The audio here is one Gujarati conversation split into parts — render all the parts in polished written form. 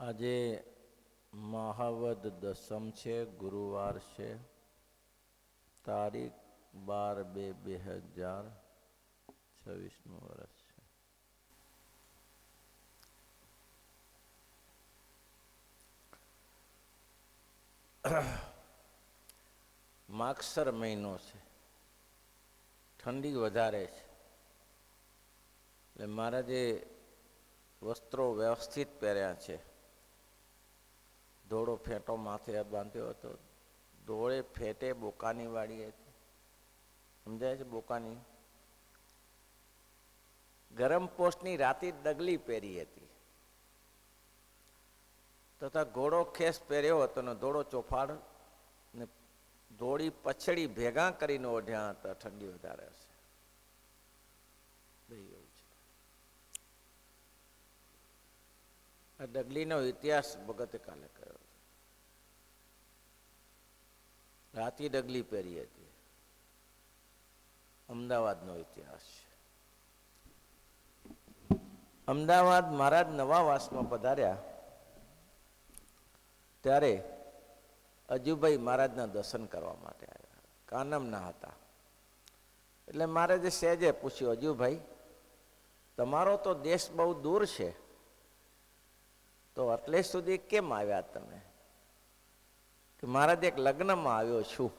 આજે મહાવદ દસમ છે, ગુરુવાર છે, તારીખ 12/2/2026નું વર્ષ છે. માગસર મહિનો છે, ઠંડી વધારે છે, એટલે મારા જે વસ્ત્રો વ્યવસ્થિત પહેર્યા છે. ધોળો ફેંટો માથે બાંધ્યો હતો, ધોળે ફેટે બોકાની વાળી હતી, સમજાય છે? બોકાની ગરમ પોસ્ટની રાતી ડગલી પહેરી હતી, તથા ઘોડો ખેસ પહેર્યો હતો ને ધોળો ચોફાડ ને ધોળી પછડી ભેગા કરીને ઓઢ્યા હતા. ઠંડી વધારે હશે. આ ડગલીનો ઇતિહાસ ભગતે કાલે કર્યો. રાતી ડગલી પહેરી હતી. અમદાવાદનો ઇતિહાસ છે. અમદાવાદ મહારાજ નવા વાસમાં પધાર્યા ત્યારે અજુભાઈ મહારાજના દર્શન કરવા માટે આવ્યા. કાનમના હતા. એટલે મહારાજે સહેજે પૂછ્યું, અજુભાઈ તમારો તો દેશ બહુ દૂર છે, તો એટલે સુધી કેમ આવ્યા તમે? કે મહારાજ એક લગ્નમાં આવ્યો છું.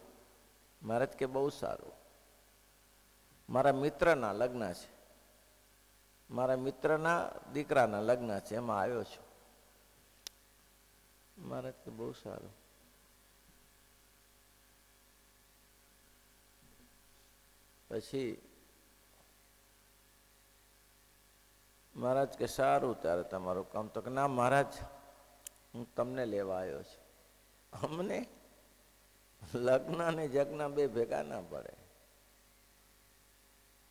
મહારાજ કે બહુ સારું, મારા મિત્રના લગ્ન છે, મારા મિત્રના દીકરાના લગ્ન છે, એમાં આવ્યો છું. મહારાજ કે બહુ સારું. પછી મહારાજ કે સારું, ત્યારે તમારું કામ. તો કે ના મહારાજ, હું તમને લેવા આવ્યો છું. અમને લગ્ન અને જગ્ન બે ભેગા ના પડે.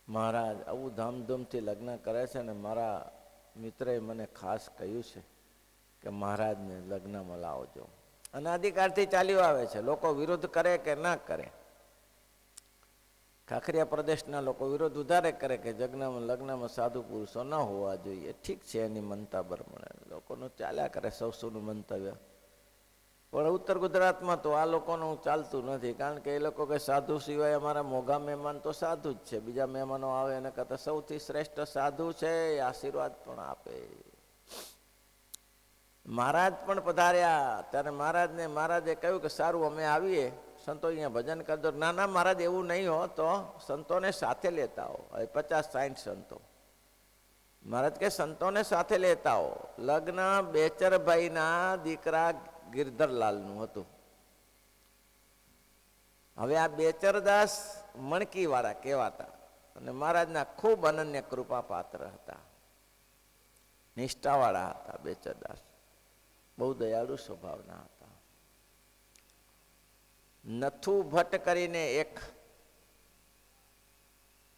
મહારાજ આવું ધામધૂમથી લગ્ન કરે છે ને મારા મિત્રએ મને ખાસ કહ્યું છે કે મહારાજને લગ્નમાં લાવજો. અનાધિકારથી ચાલ્યું આવે છે. લોકો વિરોધ કરે કે ના કરે, ખાખરિયા પ્રદેશના લોકો વિરોધ વધારે કરે કે લગ્નમાં સાધુ પુરુષો ન હોવા જોઈએ. ઠીક છે, એની મનતા બરમણે લોકોનું ચાલ્યા કરે સૌનું મંતવ્ય. પણ ઉત્તર ગુજરાતમાં તો આ લોકોનું ચાલતું નથી, કારણ કે એ લોકો કે સાધુ સિવાય અમારા મોઘા મહેમાન તો સાધુ જ છે. બીજા મહેમાનો આવે એને કરતા સૌથી શ્રેષ્ઠ સાધુ છે, એ આશીર્વાદ પણ આપે. મહારાજ પણ પધાર્યા ત્યારે મહારાજે કહ્યું કે સારું અમે આવીએ, સંતો અહીંયા ભજન કરજો. ના ના મહારાજ એવું નહીં હો, તો સંતોને સાથે લેતા હો. હવે 50-60 સંતો. મહારાજ કે સંતોને સાથે લેતા હો. લગ્ન બેચરભાઈના દીકરા ગિરધરલાલનું હતું. હવે આ બેચરદાસ મણકી વાળા કહેવાતા અને મહારાજના ખૂબ અનન્ય કૃપા પાત્ર હતા. નિષ્ઠાવાળા હતા બેચરદાસ. બહુ દયાળુ સ્વભાવના હતા. નથુ ભટ્ટ કરીને એક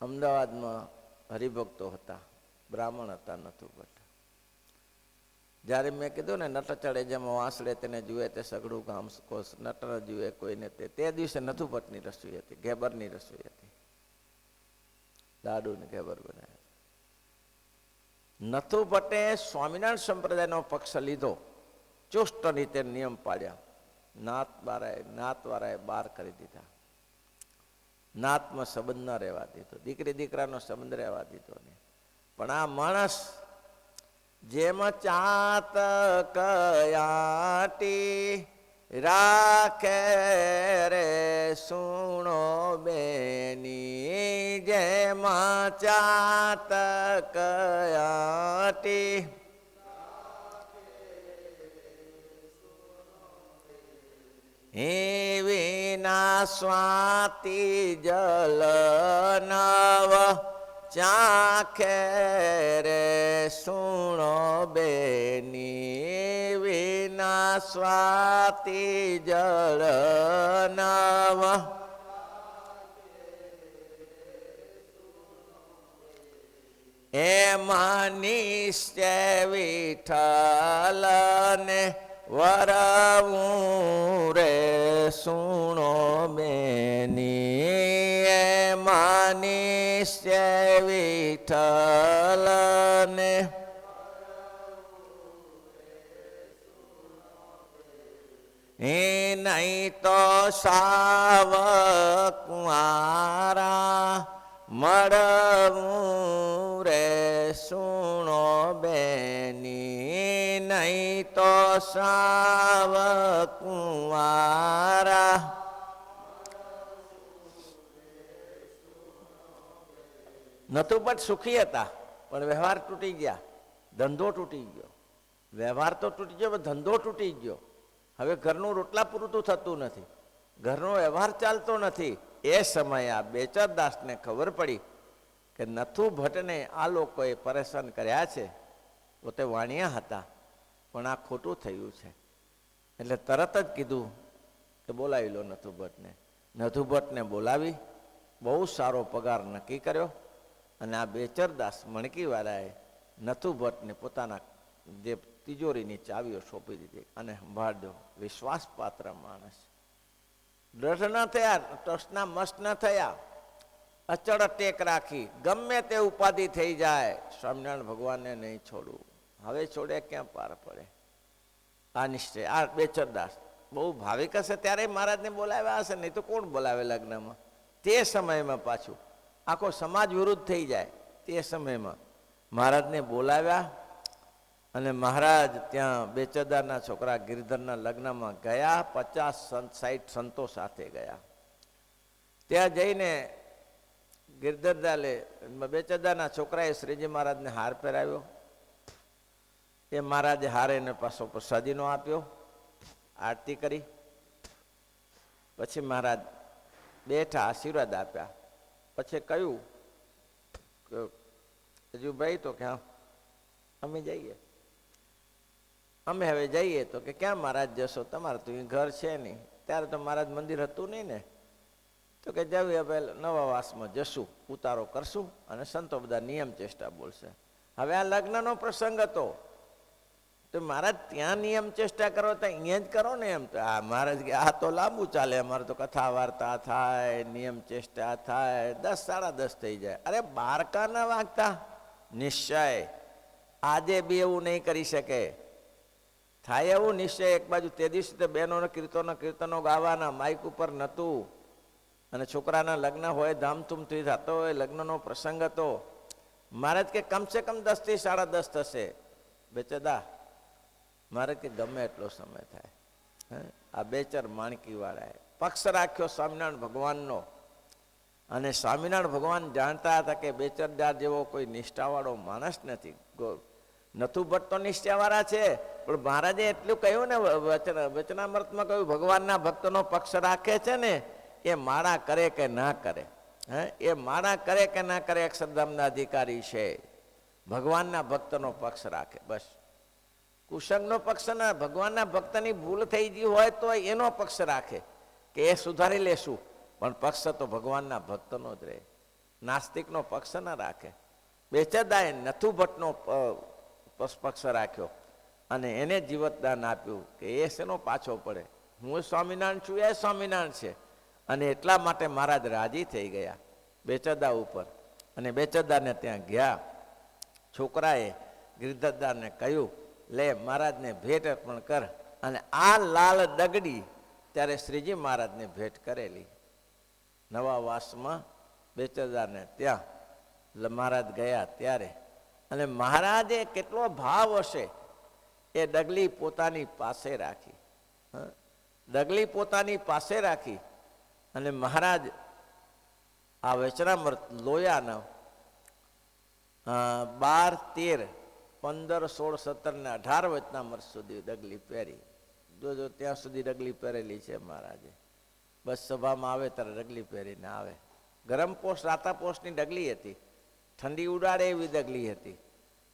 અમદાવાદમાં હરિભક્તો હતા, બ્રાહ્મણ હતા નથુ ભટ્ટ. જ્યારે મેં કીધું ને નટ ચડે જેમાં વાંસળે તેને જુએ તે સગડું ગામ કોસ, નટ ન જુએ કોઈને તે દિવસે નથુ ભટ્ટની રસોઈ હતી, ઘેબરની રસોઈ હતી. લાડુ ને ઘેબર બનાવ્યા. નથુ ભટ્ટે સ્વામિનારાયણ સંપ્રદાયનો પક્ષ લીધો, ચુસ્ત રીતે નિયમ પાડ્યા. નાતવાળાએ બહાર કરી દીધા. નાતમાં સંબંધ ન રહેવા દીધો, દીકરી દીકરાનો સંબંધ રહેવા દીધો નહીં. પણ આ માણસ જેમ ચાતક યાટી રાખે રે સુણો બેની, જેમ ચાતક યાટી વિના સ્વાતિ જલ નવ ચાખે રે સુણો બેની, વિના સ્વાતિ જળ નવ એમાં નિશ્ચય વિઠ્ઠલ ને વરવું રે સુણો બેની, એમાં નિશ્ચય વિઠ્ઠલ ને હે નહીં તો સાવક મારા મળવું રે સુણો બેની, નહીં તો સાવક મારા. નતું પણ સુખી હતા, પણ વ્યવહાર તૂટી ગયા, ધંધો તૂટી ગયો. વ્યવહાર તો તૂટી ગયો, ધંધો તૂટી ગયો. હવે ઘરનું રોટલા પૂરતું થતું નથી, ઘરનો વ્યવહાર ચાલતો નથી. એ સમયે આ બેચરદાસને ખબર પડી કે નથુ ભટ્ટને આ લોકોએ પરેશાન કર્યા છે. પોતે વાણિયા હતા, પણ આ ખોટું થયું છે. એટલે તરત જ કીધું કે બોલાવી લો નથુ ભટ્ટને. નથુ ભટ્ટને બોલાવી બહુ સારો પગાર નક્કી કર્યો. અને આ બેચરદાસ મણકીવાળાએ નથુ ભટ્ટને પોતાના જે તિજોરીની ચાવીઓ સોંપી દીધી અને સંભાળજો. વિશ્વાસપાત્ર માણસ, દ્રઢ ન થયા, ટસના મસ્ત ન થયા, અચળ ટેક રાખી. ગમે તે ઉપાધિ થઈ જાય, સ્વામિનારાયણ ભગવાનને નહીં છોડવું. હવે છોડે ક્યાં પાર પડે? આ નિશ્ચય. આ બેચરદાસ બહુ ભાવિક હશે ત્યારે મહારાજને બોલાવ્યા હશે, નહીં તો કોણ બોલાવે લગ્નમાં? તે સમયમાં પાછું આખો સમાજ વિરુદ્ધ થઈ જાય. તે સમયમાં મહારાજને બોલાવ્યા અને મહારાજ ત્યાં બેચરદારના છોકરા ગિરધરના લગ્નમાં ગયા. 50-60 સંતો સાથે ગયા. ત્યાં જઈને બેચરદારના છોકરાએ શ્રીજી મહારાજને હાર પહેરાવ્યો. એ મહારાજે હાર એને પાછો પ્રસાદીનો આપ્યો, આરતી કરી. પછી મહારાજ બેઠા, આશીર્વાદ આપ્યા. પછી કહ્યું કે હજુ ભાઈ તો કે હા અમે જઈએ. અમે હવે જઈએ તો કે ક્યાં મહારાજ જશો? તમારે તો ઘર છે નહીં. ત્યારે તો મહારાજ મંદિર હતું નહીં ને. તો કે જઈએ હવે નવા વાસમાં જશું, ઉતારો કરશું અને સંતો બધા નિયમ ચેષ્ટા બોલશે. હવે આ લગ્નનો પ્રસંગ હતો તો મહારાજ ત્યાં નિયમ ચેષ્ટા કરો તો અહીંયા જ કરો ને. એમ તો આ મહારાજ કે આ તો લાંબુ ચાલે, અમારે તો કથા વાર્તા થાય, નિયમ ચેષ્ટા થાય, 10 સાડા 10 થઈ જાય. અરે 12 કા ના વાગતા? નિશ્ચય આજે બી એવું નહીં કરી શકે. થાય એવું નિશ્ચય. એક બાજુ તે દિવસે તો બહેનોને કીર્તનો ગાવાના, માઇક ઉપર નહોતું. અને છોકરાના લગ્ન હોય, ધામધૂમથી થતો હોય, લગ્નનો પ્રસંગ હતો. મહારાજ કે કમસે કમ 10 થી સાડા 10 થશે. બેચરદા મારે કે ગમે એટલો સમય થાય. આ બેચર માણકીવાળાએ પક્ષ રાખ્યો સ્વામિનારાયણ ભગવાનનો. અને સ્વામિનારાયણ ભગવાન જાણતા હતા કે બેચરદાર જેવો કોઈ નિષ્ઠાવાળો માણસ નથી. નથુ ભટ્ટ તો નિષ્ઠાવાળા છે, પણ મહારાજે એટલું કહ્યું ને, વચનામૃતમાં કહ્યું ભગવાનના ભક્તનો પક્ષ રાખે છે ને એ માળા કરે કે ના કરે. એ માળા કરે કે ના કરે, અક્ષરધામના અધિકારી છે. ભગવાનના ભક્તનો પક્ષ રાખે બસ. કુસંગનો પક્ષ ના, ભગવાનના ભક્તની ભૂલ થઈ ગઈ હોય તો એનો પક્ષ રાખે કે એ સુધારી લેશું, પણ પક્ષ તો ભગવાનના ભક્તનો જ રહે. નાસ્તિકનો પક્ષ ના રાખે. બેચરદાએ નથુ ભટ્ટનો પક્ષ રાખ્યો અને એને જીવતદાન આપ્યું કે એ શેનો પાછો પડે? હું સ્વામિનારાયણ છું, એ સ્વામિનારાયણ છે. અને એટલા માટે મહારાજ રાજી થઈ ગયા બેચરદા ઉપર. અને બેચરદાને ત્યાં ગયા. છોકરાએ ગિરધરદારને કહ્યું લે મહારાજને ભેટ અર્પણ કર. અને આ લાલ દગડી ત્યારે શ્રીજી મહારાજને ભેટ કરેલી. નવા વાસમાં બેચરદારને ત્યાં મહારાજ ગયા ત્યારે. અને મહારાજે કેટલો ભાવ હશે એ ડગલી પોતાની પાસે રાખી. ડગલી પોતાની પાસે રાખી અને મહારાજ આ વચનામૃત લોયાના 12, 13, 15, 16, 17 ને 18 વચનામૃત સુધી ડગલી પહેરી. જોજો ત્યાં સુધી ડગલી પહેરેલી છે મહારાજે. બસ સભામાં આવે ત્યારે ડગલી પહેરીને આવે. ગરમ પોસ્ટ, રાતા પોસ્ટની ડગલી હતી, ઠંડી ઉડાડે એવી ડગલી હતી.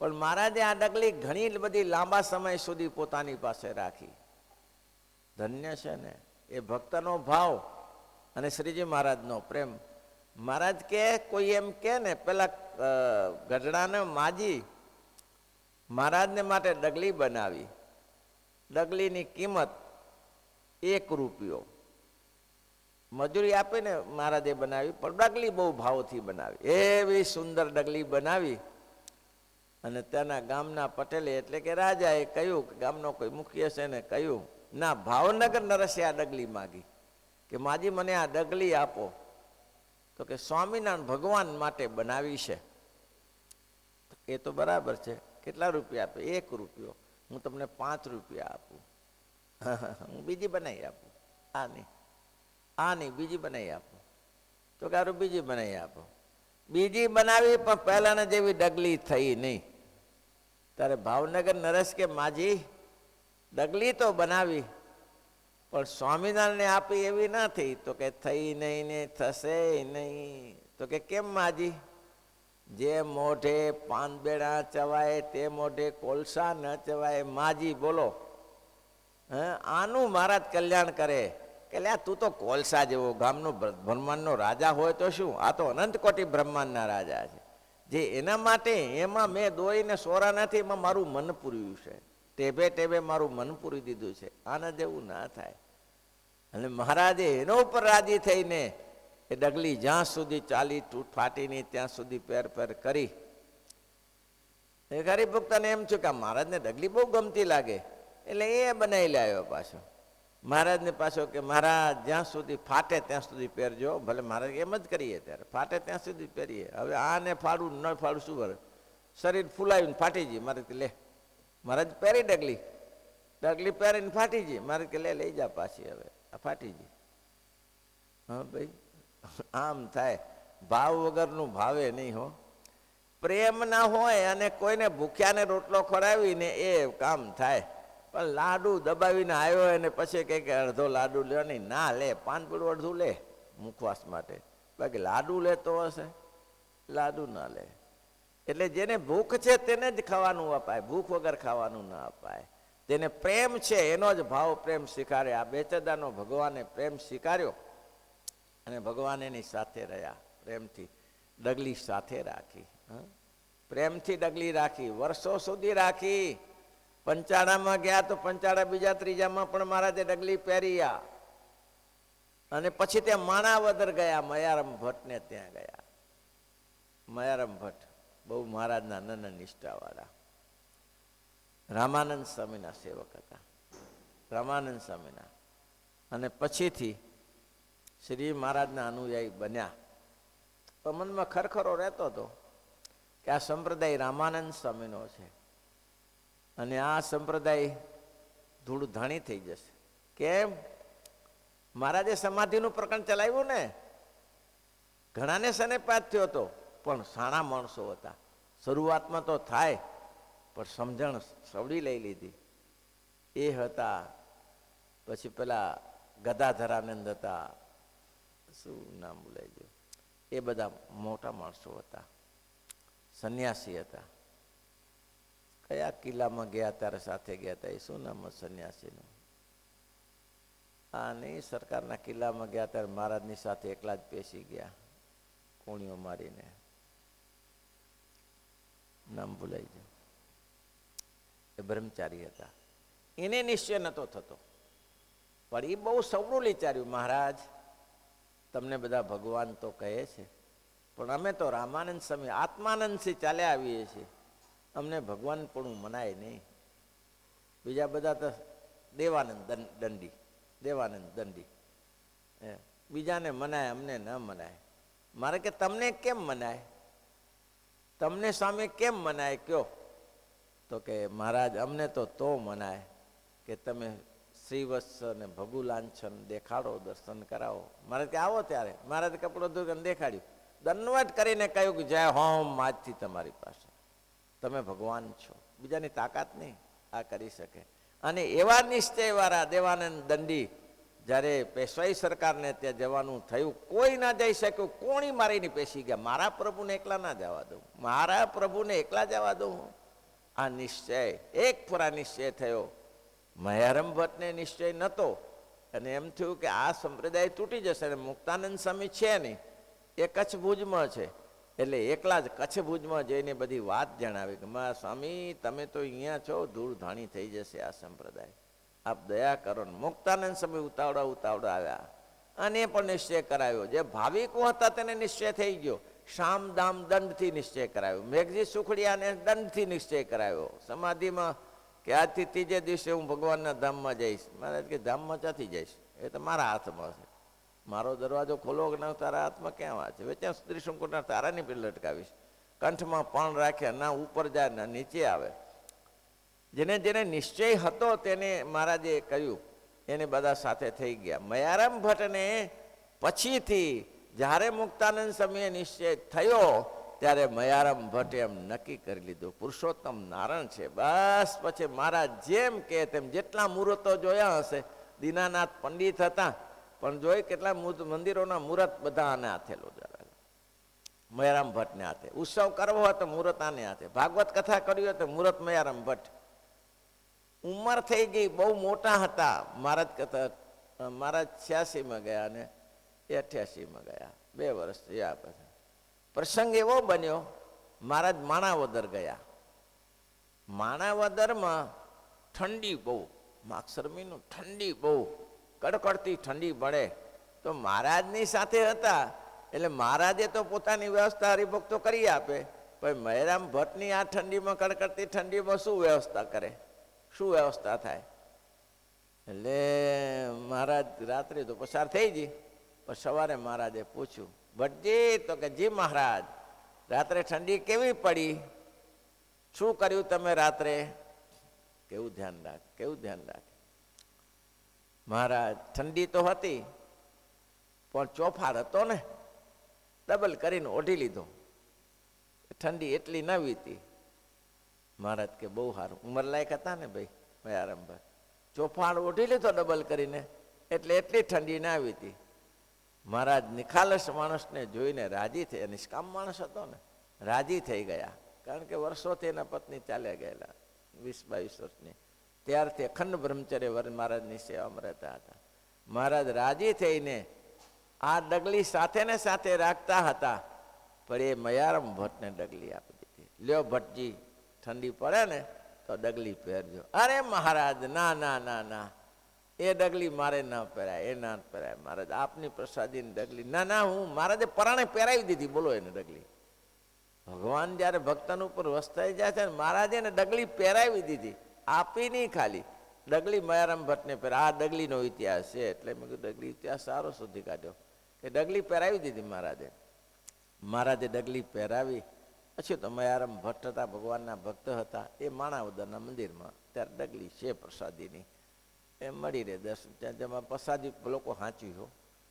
પણ મહારાજે આ ડગલી ઘણી બધી લાંબા સમય સુધી પોતાની પાસે રાખી. ધન્ય છે ને એ ભક્તનો ભાવ અને શ્રીજી મહારાજનો પ્રેમ. મહારાજ કે કોઈ એમ કે ને પેલા ગઢડાને માજી મહારાજને માટે ડગલી બનાવી. ડગલીની કિંમત 1 રૂપિયો. મજૂરી આપીને મહારાજે બનાવી, પણ ડગલી બહુ ભાવથી બનાવી. એવી સુંદર ડગલી બનાવી. અને ત્યાંના ગામના પટેલે એટલે કે રાજાએ કહ્યું કે ગામનો કોઈ મુખિયા છે ને કહ્યું ના, ભાવનગર નરસે આ ડગલી માગી કે માજી મને આ ડગલી આપો. તો કે સ્વામિનારાયણ ભગવાન માટે બનાવી છે. એ તો બરાબર છે, કેટલા રૂપિયા આપે? 1 રૂપિયો. હું તમને 5 રૂપિયા આપું. હું બીજી બનાવી આપું. આ નહીં બીજી બનાવી આપો. તો કે હારું બીજી બનાવી આપો. બીજી બનાવી પણ પહેલાના જેવી ડગલી થઈ નહીં. ત્યારે ભાવનગર નરેશ કે માજી ડગલી તો બનાવી પણ સ્વામિનારાયણને આપી એવી ના થઈ. તો કે થઈ નહીં ને થશે નહીં. તો કે કેમ માજી? જે મોઢે પાનબેડા ચવાય તે મોઢે કોલસા ન ચવાય. માજી બોલો, આનું મહારાજ કલ્યાણ કરે કે લ્યા તું તો કોલસા જેવો ગામનો બ્રહ્માંડનો રાજા હોય તો શું, આ તો અનંત કોટી બ્રહ્માંડના રાજા છે. જે એના માટે એમાં મેં દોઈને સોરા નથી, એમાં મારું મન પૂર્યું છે. ટેભે ટેભે મારું મન પૂરી દીધું છે. આના જેવું ના થાય. અને મહારાજે એનો ઉપર રાજી થઈને એ ડગલી જ્યાં સુધી ચાલી તૂટ ફાટી નહીં ત્યાં સુધી પેર પેર કરી. એ ગરીબ ભક્તને એમ થયું કે મહારાજને ડગલી બહુ ગમતી લાગે એટલે એ બનાવી લાવ્યો પાછો. મહારાજને પાછો કે મહારાજ જ્યાં સુધી ફાટે ત્યાં સુધી પહેરજો. ભલે મહારાજ એમ જ કરીએ ત્યારે ફાટે ત્યાં સુધી પહેરીએ. હવે આને ફાડું ન ફાડું શું કરે? શરીર ફૂલાવીને ફાટી જાય. મારે કે લે, મહારાજ પહેરી ડગલી, ડગલી પહેરીને ફાટી જાય. મારે કે લે લઈ જા પાછી, હવે આ ફાટી જાય. હા ભાઈ, આમ થાય. ભાવ વગરનું ભાવે નહીં હો. પ્રેમ ના હોય અને કોઈને ભૂખ્યાને રોટલો ખવડાવીને એ કામ થાય. પણ લાડુ દબાવીને આવ્યો અને પછી કંઈક અડધો લાડુ લ્યો નહીં. ના લે, પાનપીળું અડધું લે મુખવાસ માટે, બાકી લાડુ લેતો હશે, લાડુ ના લે. એટલે જેને ભૂખ છે તેને જ ખાવાનું અપાય, ભૂખ વગર ખાવાનું ના અપાય. જેને પ્રેમ છે એનો જ ભાવ પ્રેમ સ્વીકારે. આ બેચદાનો ભગવાને પ્રેમ સ્વીકાર્યો અને ભગવાન એની સાથે રહ્યા. પ્રેમથી ડગલી સાથે રાખી, પ્રેમથી ડગલી રાખી, વર્ષો સુધી રાખી. પંચાળામાં ગયા તો પંચાળા બીજા ત્રીજામાં પણ મહારાજે ડગલી પહેર્યા. અને પછી ત્યાં માણાવદર ગયા, મયારામ ભટ્ટને ત્યાં ગયા. મયારામ ભટ્ટ બહુ મહારાજના નન નિષ્ઠાવાળા રામાનંદ સ્વામીના સેવક હતા. રામાનંદ સ્વામીના. અને પછીથી શ્રી મહારાજના અનુયાયી બન્યા. તો મનમાં ખરખરો રહેતો હતો કે આ સંપ્રદાય રામાનંદ સ્વામીનો છે અને આ સંપ્રદાય ધૂળ ધાણી થઈ જશે. કેમ? મહારાજે સમાધિનું પ્રકરણ ચલાવ્યું ને, ઘણાને સનેપાત થયો હતો પણ સાણા માણસો હતા. શરૂઆતમાં તો થાય પણ સમજણ સવડી લઈ લીધી. એ હતા. પછી પેલા ગદાધરાનંદ હતા, શું નામ બોલાઈ ગયું, એ બધા મોટા માણસો હતા, સંન્યાસી હતા. કયા કિલ્લામાં ગયા ત્યારે સાથે ગયા હતા, એ શું નામ સંન્યાસીનું? હા નહીં, સરકારના કિલ્લામાં ગયા ત્યારે મહારાજની સાથે એકલા જ પેસી ગયા, કોણીઓ મારીને. નામ ભૂલાઈ ગયું. એ બ્રહ્મચારી હતા. એને નિશ્ચય નહોતો થતો પણ એ બહુ સવળું વિચાર્યું, મહારાજ તમને બધા ભગવાન તો કહે છે પણ અમે તો રામાનંદ સ્વામી આત્માનંદથી ચાલ્યા આવીએ છીએ, અમને ભગવાન પણ મનાય નહીં. બીજા બધા તો દેવાનંદ દંડી, દેવાનંદ દંડી, બીજાને મનાય, અમને ન મનાય. મારે કે તમને કેમ મનાય? તમને સ્વામી કેમ મનાય કયો? તો કે મહારાજ અમને તો મનાય કે તમે શ્રીવત્સ ને ભગુ લાંછન દેખાડો, દર્શન કરાવો. મારે કે આવો ત્યારે મહારાજ કપડો ધોઈને દેખાડ્યું, દંડવત કરીને કહ્યું કે જય હોમ આજથી તમારી પાસે તમે ભગવાન છો, બીજાની તાકાત નહીં આ કરી શકે. અને એવા નિશ્ચયવાળા દેવાનંદ દંડી જ્યારે પેશવાઈ સરકારને ત્યાં જવાનું થયું, કોઈ ના જઈ શક્યું, કોણી મારીને પેશી ગયા. મારા પ્રભુને એકલા ના જવા દઉં, મારા પ્રભુને એકલા જવા દઉં. આ નિશ્ચય એક પૂરા નિશ્ચય થયો. મયારામ ભટ્ટને નિશ્ચય નહોતો અને એમ થયું કે આ સંપ્રદાય તૂટી જશે. અને મુક્તાનંદ સ્વામી છે નહીં, એ કચ્છ ભુજમાં છે, એટલે એકલા જ કચ્છ ભુજમાં જઈને બધી વાત જણાવી કે મારા સ્વામી તમે તો અહીંયા છો, ધૂળ ધાણી થઈ જશે આ સંપ્રદાય, આપ દયા કરો. ને મુક્તાનંદ સ્વામી ઉતાવળા આવ્યા અને પણ નિશ્ચય કરાવ્યો. જે ભાવિકો હતા તેને નિશ્ચય થઈ ગયો. શામ દામ દંડથી નિશ્ચય કરાવ્યો. મેઘજી સુખડિયાને દંડથી નિશ્ચય કરાવ્યો. સમાધિમાં કે આજથી ત્રીજે દિવસે હું ભગવાનના ધામમાં જઈશ. મહારાજ કે ધામમાં ક્યાંથી જઈશ? એ તો મારા હાથમાં છે. મારો દરવાજો ખોલો કે ના તારા હાથમાં ક્યાં વાત છે? ત્યાં સુધી શંકુના તારાની પેલી લટકાવીશ. કંઠમાં પણ રાખ્યા, ના ઉપર જાય ના નીચે આવે. જેને જેને નિશ્ચય હતો તેને મહારાજે કહ્યું, એને બધા સાથે થઈ ગયા. મયારામ ભટ્ટને પછીથી જ્યારે મુક્તાનંદ સ્વામીએ નિશ્ચય થયો ત્યારે મયારામ ભટ્ટે એમ નક્કી કરી લીધું પુરુષોત્તમ નારાયણ છે. બસ પછી મહારાજ જેમ કે તેમ જેટલા મુહૂર્તો જોયા હશે, દીનાનાથ પંડિત હતા પણ જોઈ કેટલા મંદિરોના મુહૂર્ત બધા આને હાથેલું જરા મયારામ ભટ્ટને હાથે. ઉત્સવ કરવો હોય તો મુહૂર્ત આને હાથે. ભાગવત કથા કરવી હોય તો મુહૂર્ત મયારામ ભટ્ટ. ઉંમર થઈ ગઈ, બહુ મોટા હતા મહારાજ. કથા મહારાજ 86માં ગયા અને 88માં ગયા, 2 વર્ષ થયા પછી. પ્રસંગ એવો બન્યો, મહારાજ માણાવદર ગયા. માણાવદરમાં ઠંડી બહુ, માગસર મહિનો ઠંડી બહુ, કડકડતી ઠંડી પડે. તો મહારાજની સાથે હતા એટલે મહારાજે તો પોતાની વ્યવસ્થા હરિભક્તો કરી આપે, પણ મયારામ ભટ્ટની આ ઠંડીમાં, કડકડતી ઠંડીમાં શું વ્યવસ્થા કરે, શું વ્યવસ્થા થાય? એટલે મહારાજ રાત્રે તો પસાર થઈ ગઈ. પણ સવારે મહારાજે પૂછ્યું, ભટ્ટજી? તો કે જી મહારાજ, રાત્રે ઠંડી કેવી પડી? શું કર્યું તમે રાત્રે? કેવું ધ્યાન રાખ, કેવું ધ્યાન રાખ. મહારાજ ઠંડી તો હતી પણ ચોફાર હતો ને, ડબલ કરીને ઓઢી લીધો. ઠંડી એટલી ન વીતી. મહારાજ કે બહુ સારું, ઉંમરલાયક હતા ને ભાઈ મયારામ ભટ્ટ. ચોફાળ ઓઢી લીધો ડબલ કરીને એટલે એટલી ઠંડી ના વીતી. મહારાજ નિખાલસ માણસને જોઈને રાજી થઈ, નિષ્કામ માણસ હતો ને, રાજી થઈ ગયા. કારણ કે વર્ષોથી એના પત્ની ચાલ્યા ગયેલા, 20-22 વર્ષની. ત્યારથી અખંડ બ્રહ્મચર્ય મહારાજની સેવામાં રહેતા હતા. મહારાજ રાજી થઈને આ ડગલી સાથે ને સાથે રાખતા હતા, પણ એ મયારામ ભટ્ટને ડગલી આપી દીધી. લ્યો ભટ્ટજી, ઠંડી પડે ને તો ડગલી પહેરજો. અરે મહારાજ, ના ના ના ના, એ ડગલી મારે ના પહેરાય, એ ના પહેરાય મહારાજ, આપની પ્રસાદીની ડગલી. ના ના, હું મહારાજે પરાણે પહેરાવી દીધી. બોલો એને ડગલી. ભગવાન જયારે ભક્તન ઉપર વશ થઈ જાય છે ને, મહારાજે એને ડગલી પહેરાવી દીધી, આપી નહીં ખાલી. ડગલી મયારામ ભટ્ટને પહેરા. આ ડગલીનો ઇતિહાસ છે. એટલે મેં કીધું ડગલી ઇતિહાસ સારો શોધી કાઢ્યો કે ડગલી પહેરાવી દીધી મહારાજે. મહારાજે ડગલી પહેરાવી. પછી તો મયારામ ભટ્ટ હતા, ભગવાનના ભક્ત હતા. એ માણાવદરના મંદિરમાં ત્યારે ડગલી છે પ્રસાદીની, એ મળી રહે દર્શન. ત્યાં જેમાં પ્રસાદી લોકો સાચવી હો.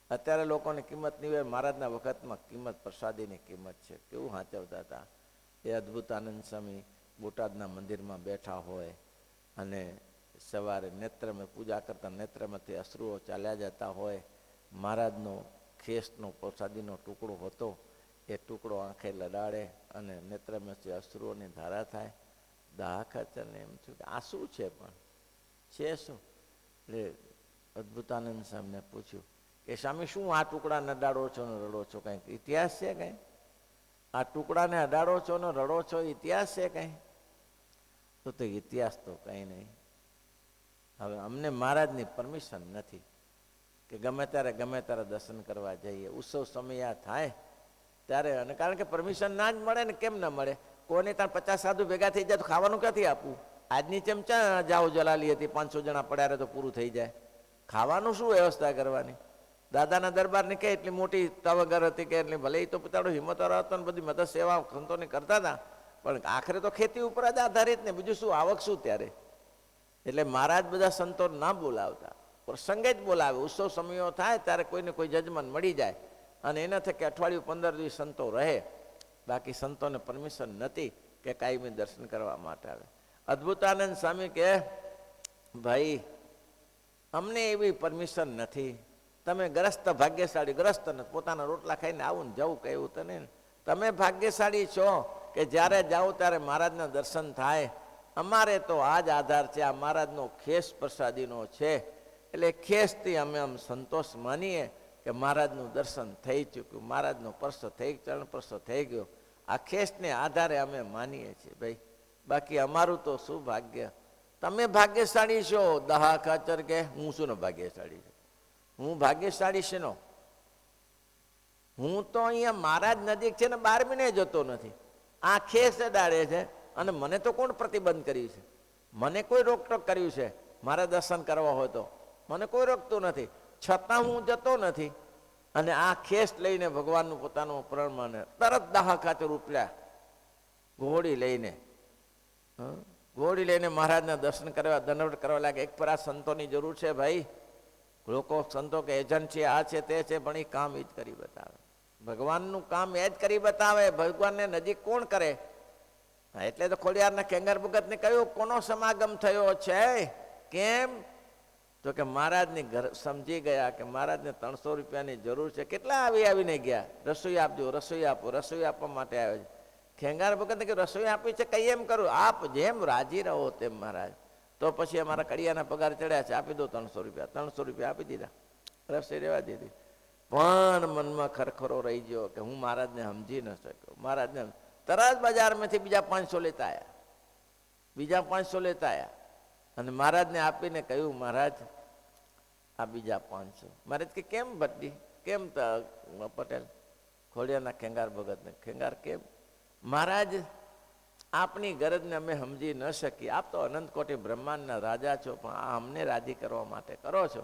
અત્યારે લોકોને કિંમત નહીં હોય, મહારાજના વખતમાં કિંમત, પ્રસાદીની કિંમત છે. કેવું સાચવતા હતા. એ અદ્ભુતાનંદ સ્વામી બોટાદના મંદિરમાં બેઠા હોય અને સવારે નેત્રમાં પૂજા કરતા નેત્રમાંથી અશ્રુઓ ચાલ્યા જતા હોય. મહારાજનો ખેસનો પ્રસાદીનો ટુકડો હતો, એ ટુકડો આંખે લડાડે અને નેત્રમાંથી અશ્રુઓની ધારા થાય. દાખાચરને એમ થયું કે આ શું છે? પણ છે શું? એટલે અદ્ભુતાનંદ સ્વામીને પૂછ્યું કે સ્વામી, શું આ ટુકડાને અડાડો છો ને રડો છો? કંઈક ઇતિહાસ છે? કંઈ આ ટુકડાને અડાડો છો ને રડો છો, ઇતિહાસ છે કંઈ? તો ઇતિહાસ તો કંઈ નહીં. હવે અમને મહારાજની પરમિશન નથી કે ગમે ત્યારે દર્શન કરવા જઈએ. ઉત્સવ સમય થાય ત્યારે, અને કારણ કે પરમિશન ના જ મળે ને, કેમ ના મળે? કોઈને ત્યાં 50 સાધુ ભેગા થઈ જાય તો ખાવાનું ક્યાંથી આપવું? આજની ચમચા જાઓ જલાલી હતી, 500 જણા પડ્યા તો પૂરું થઈ જાય. ખાવાનું શું વ્યવસ્થા કરવાની? દાદાના દરબારની કે એટલી મોટી તવગર હતી કે એટલી, ભલે એ તો પોતાનો હિંમતવાળો હતો ને બધી મદદ સેવા સંતોની કરતા હતા, પણ આખરે તો ખેતી ઉપર જ આધારિત ને, બીજું શું, આવક શું ત્યારે? એટલે મહારાજ બધા સંતો ના બોલાવતા, પ્રસંગે જ બોલાવે. ઉત્સવ સમયો થાય ત્યારે કોઈને કોઈ જજમાન મળી જાય અને એના થકી અઠવાડિયું 15 દિવસ સંતો રહે. બાકી સંતોને પરમિશન નથી કે કાયમી દર્શન કરવા માટે આવે. અદ્ભુતાનંદ સ્વામી કે ભાઈ, અમને એવી પરમિશન નથી. તમે ગ્રસ્ત ભાગ્યશાળી, ગ્રસ્ત ને પોતાના રોટલા ખાઈને આવું ને જવું, કે એવું તો નહીં. તમે ભાગ્યશાળી છો કે જ્યારે જાઓ ત્યારે મહારાજના દર્શન થાય. અમારે તો આ જ આધાર છે, આ મહારાજનો ખેસ પ્રસાદીનો છે. એટલે ખેસથી અમે સંતોષ માનીએ કે મહારાજનું દર્શન થઈ ચૂક્યું, મહારાજનો પરસો થઈ, ચરણ પરસો થઈ ગયો. આ ખેસને આધારે અમે માનીએ છીએ ભાઈ. બાકી અમારું તો શું ભાગ્ય. તમે ભાગ્યશાળી છો. દહા ખાચર કે હું શું ને ભાગ્યશાળી છું? હું ભાગ્યશાળી છે નો? હું તો અહીંયા મહારાજ નજીક છે ને 12 મહિને જતો નથી. આ ખેસ અડાડે છે અને મને તો કોણ પ્રતિબંધ કર્યું છે? મને કોઈ રોકટોક કર્યું છે મારે દર્શન કરવા હોય તો? મને કોઈ રોકતું નથી, છતાં હું જતો નથી. અને આ ખેસ લઈને ભગવાનનું પોતાનું પ્રણ માને તરત દાહ ખાતે ઉપડ્યા, ઘોડી લઈને ઘોડી લઈને મહારાજના દર્શન કરવા દંડવત કરવા લાગે. એક પર આ સંતોની જરૂર છે ભાઈ, લોકો સંતો કે એજન્ટ છે, આ છે તે છે, પણ એ કામ એ જ કરી બતાવે. ભગવાનનું કામ એ જ કરી બતાવે. ભગવાનને નજીક કોણ કરે? એટલે તો ખોડિયારના ખેંગાર ભગતને કહ્યું કોનો સમાગમ થયો છે? કેમ? તો કે મહારાજની ઘર સમજી ગયા કે મહારાજને 300 રૂપિયાની જરૂર છે. કેટલા આવીને ગયા, રસોઈ આપજો, રસોઈ આપો, રસોઈ આપવા માટે આવે છે. ખેંગાર ભગતને કે રસોઈ આપી છે, કઈ એમ કરું? આપ જેમ રાજી રહો તેમ મહારાજ. તો પછી અમારા કડિયાના પગાર ચડ્યા છે, આપી દો 300 રૂપિયા. 300 રૂપિયા આપી દીધા, રસોઈ રહેવા દીધી. પણ મનમાં ખરખરો રહી ગયો કે હું મહારાજને સમજી ન શક્યો. મહારાજને તરત બજારમાંથી બીજા 500 લેતા આવ્યા, બીજા 500 લેતા આવ્યા અને મહારાજને આપીને કહ્યું મહારાજ આ બીજા 500. મહારાજ કે કેમ બદલી? કેમ પટેલ? ખોડિયાના ખેંગાર ભગતને, ખેંગાર કેમ? મહારાજ આપની ગરજને અમે સમજી ન શકીએ. આપ તો અનંત કોટી બ્રહ્માંડના રાજા છો, પણ આ અમને રાજી કરવા માટે કરો છો.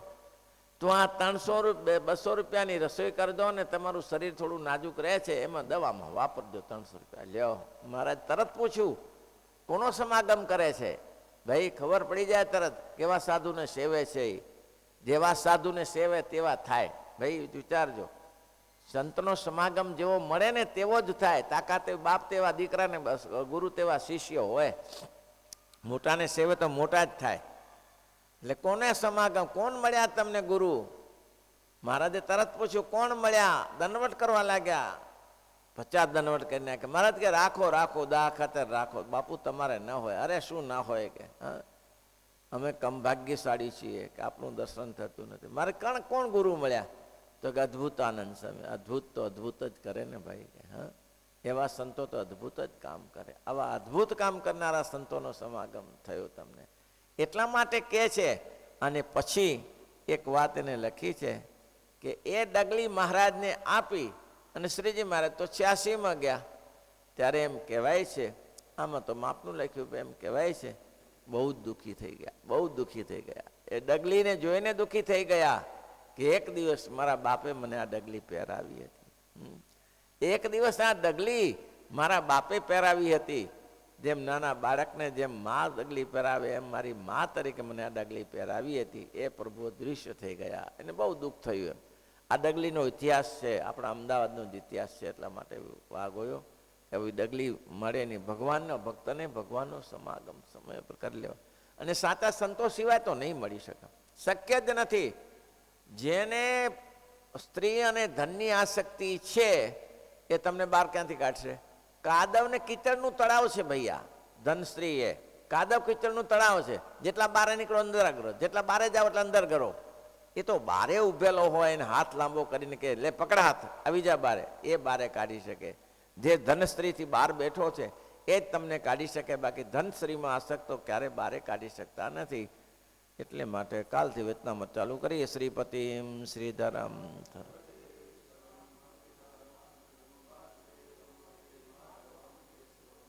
તો આ 200 રૂપિયાની રસોઈ કરજો ને તમારું શરીર થોડું નાજુક રહે છે, એમાં દવામાં વાપરજો 300 રૂપિયા. લ્યો. મહારાજ તરત પૂછ્યું કોનો સમાગમ કરે છે? ભાઈ ખબર પડી જાય તરત કેવા સાધુને સેવે છે. જેવા સાધુને સેવે તેવા થાય. ભાઈ વિચારજો, સંતનો સમાગમ જેવો મળે ને તેવો જ થાય. તાકાત બાપ તેવા દીકરાને, બસ ગુરુ તેવા શિષ્ય હોય. મોટાને સેવે તો મોટા જ થાય. એટલે કોને સમાગમ, કોણ મળ્યા તમને ગુરુ? મહારાજે તરત પૂછ્યું કોણ મળ્યા? દંડવટ કરવા લાગ્યા. 50 દંડવટ કરી નાખે. મહારાજ કે રાખો રાખો, દા ખાતર રાખો. બાપુ તમારે ન હોય. અરે શું ના હોય કે અમે કમભાગ્યશાળી છીએ કે આપનું દર્શન થતું નથી. મારે કોણ ગુરુ મળ્યા? તો કે અદ્ભુત આનંદ સ્વામી. અદ્ભુત તો અદ્ભુત જ કરે ને ભાઈ કે એવા સંતો તો અદ્ભુત જ કામ કરે. આવા અદ્ભુત કામ કરનારા સંતોનો સમાગમ થયો તમને. એટલા માટે કહે છે. અને પછી એક વાત એને લખી છે કે એ ડગલી મહારાજને આપી અને શ્રીજી મહારાજ તો 86માં ગયા. ત્યારે એમ કહેવાય છે, આમાં તો માપનું લખ્યું, એમ કહેવાય છે બહુ જ દુઃખી થઈ ગયા, બહુ દુઃખી થઈ ગયા. એ ડગલીને જોઈને દુઃખી થઈ ગયા કે એક દિવસ મારા બાપે મને આ ડગલી પહેરાવી હતી. એક દિવસ આ ડગલી મારા બાપે પહેરાવી હતી. જેમ નાના બાળકને જેમ મા ડગલી પહેરાવે એમ મારી મા તરીકે મને આ ડગલી પહેરાવી હતી. એ પ્રભુ દૃશ્ય થઈ ગયા. એને બહુ દુઃખ થયું. એમ આ ડગલીનો ઇતિહાસ છે, આપણા અમદાવાદનો જ ઇતિહાસ છે. એટલા માટે વાગોયો એવી ડગલી મળે નહીં. ભગવાનના ભક્તને ભગવાનનો સમાગમ સમય પર કરી લેવા. અને સાચા સંતો સિવાય તો નહીં મળી શકે, શક્ય જ નથી. જેને સ્ત્રી અને ધનની આસક્તિ છે એ તમને બહાર ક્યાંથી કાઢશે? કાદવ ને કીચડનું તળાવ છે ભૈયા. ધન સ્ત્રી એ કાદવ કીચડનું તળાવ છે. જેટલા બારે નીકળો અંદર કરો, જેટલા બારે જાઓ એટલે અંદર કરો. એ તો બારે ઉભેલો હોય ને હાથ લાંબો કરીને કે લે પકડ હાથ, આવી જા બારે, એ બારે કાઢી શકે. જે ધન સ્ત્રીથી બહાર બેઠો છે એ જ તમને કાઢી શકે. બાકી ધન સ્ત્રીમાં આસક્ત ક્યારે બારે કાઢી શકતા નથી. એટલે માટે કાલથી વેતનામત ચાલુ કરીએ. શ્રીપતિમ શ્રીધરમ.